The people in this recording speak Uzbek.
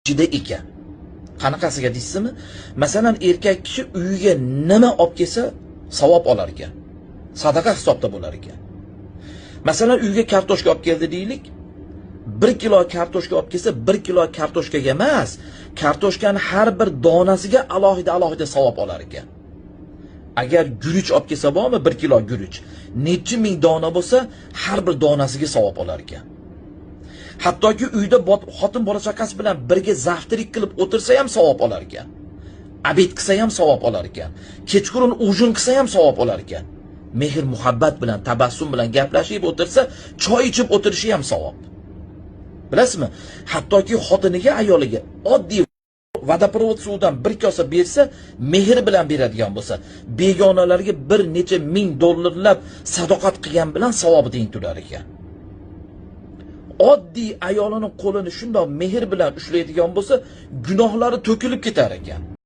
ichida ekan. Qanaqasiga deysizmi? Masalan, erkak kishi uyiga nima olib kelsa, savob olar ekan. Sadaqa hisobda bo'lar ekan. Masalan, uyga kartoshka olib keldi deylik. 1 kilo kartoshka olib kelsa, 1 kilo kartoshkaga emas, kartoshkani har bir donasiga alohida savob olar ekan. Agar guruch olib kelsa bormi, 1 kilo guruch, necha ming dona bo'lsa, har bir donasiga savob olar ekan. Hattoki uyda xotin bola chaqasi bilan birga zaftirik qilib o'tirsa ham savob olar ekan. Abed qilsa ham savob olar ekan. Kechqurun ujin qilsa ham savob olar ekan. Mehr muhabbat bilan, tabassum bilan gaplashib o'tirsa, choy ichib o'tirishi ham savob. Bilasizmi? Hattoki xotiniga, ayoliga oddiy vodoprovod suvidan 1 kosa bersa, mehr bilan beradigan bo'lsa, begonalarga bir necha ming dollarlab sadoqat qilgan bilan savobi teng turar ekan. Oddiy ayolining qo'lini shundoq mehr bilan ushlaydigan bo'lsa, gunohlari to'kilib ketar ekan.